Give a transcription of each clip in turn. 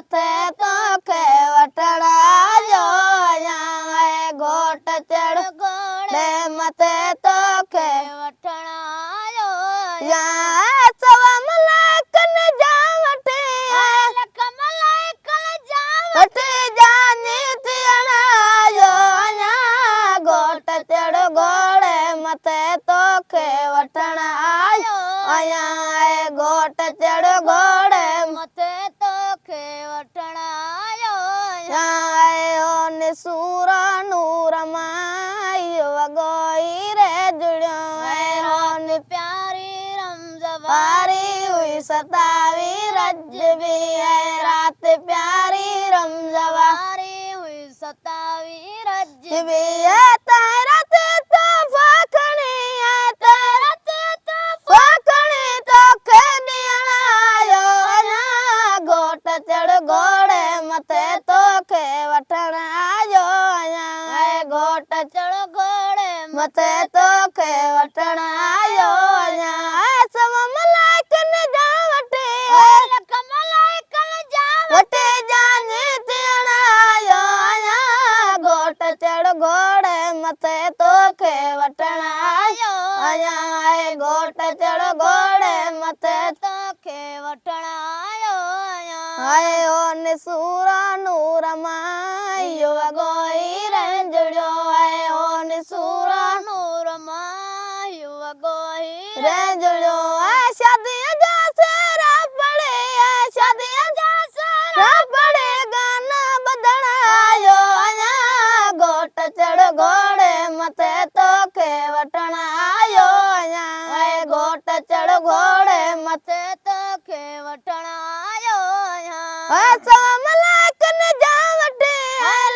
मथे तोखे वठण आयो आहियां घोट चढ़ घोड़े मथे तोखे वठण आयो आहियां सवा मलाइकन जा वठी लख मलाइकन जा वठी जानी थियण आयो आहियां घोट चढ़ घोड़े मथे तोखे वठण आयो आहियां घोट चढ़ घोड़े मथे तोखे वठण आयो आहियां निसूर नूर माई वॻोई रे जुड़ियो होन प्यारी रमज़वारी हुई सतावी रजबी रात प्यारी रमज़वारी हुई सतावी रजबी तारा ते तोहफ़ा खणी तारा ते तोहफ़ा खणी तोखे ॾियण आयो आहियां घोट चढ़ घोड़े मथे तोखे वठण आयो आहियां घोट चढ़ घोड़े मथे तोखे वठण आयो आहियां सव मलाइकन जा वठी लख मलाइकन जा वठी जानी थियण आयो आहियां घोट चढ़ घोड़े मथे तोखे वठण आयो आहियां घोट चढ़ घोड़े मथे तोखे वठण आयो आहियां ओ निसूर नूर माई वॻोई रे जुड़ियो ओ निसूर नूर माई वॻोई रे जुड़ियो शादीअ जा सेरा पड़े शादीअ जा सेरा पड़े गाना ॿधण आयो आहियां घोट चढ़ घोड़े मथे तोखे वठण आयो आहियां घोट चढ़ घोड़े मथे तोखे वठण आयो आहियां सव मलाइकन जा वठी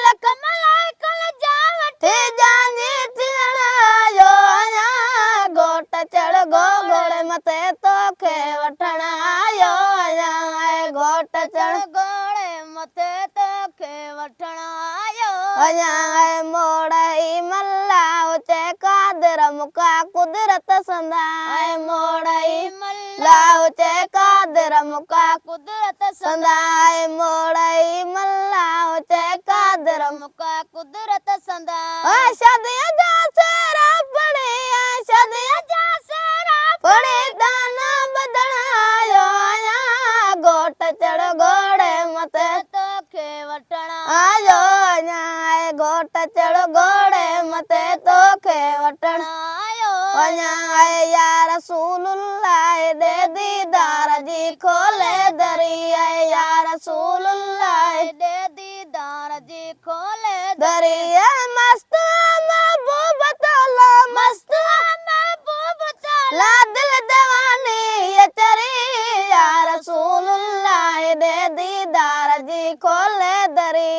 लख मलाइकन जा वठी जानी थियण आयो आहियां घोट चढ़ घोड़े मथे तोखे वठण आयो आहियां घोट चढ़ घोड़े मथे तोखे वठण आयो आहियां मोड़ई मल्ला उचे कादर मुका कुदरत संदाए मोड़ई मल्ला उचे कादर मुका कुदरत संदाए मोड़ई मल्ला उचे कादर मुका कुदरत संदाए शादीअ जा सेरा पड़े शादीअ जा सेरा पड़े दाना ॿधण आयो आहियां घोट चढ़ घोड़े मथे तोखे वठण आयो आहियां घोट चढ़ घोड़े मथे तोखे वठण आयो आहियां या रसूलुल्लाह दे दीदार जी खोले दरी या रसूलुल्लाह दे दीदार जी खोले दरी मस्त महबूब तोला मस्त महबूब तोला दिल दीवानी ये चरी या रसूलुल्लाह दे दीदार जी खोले दरी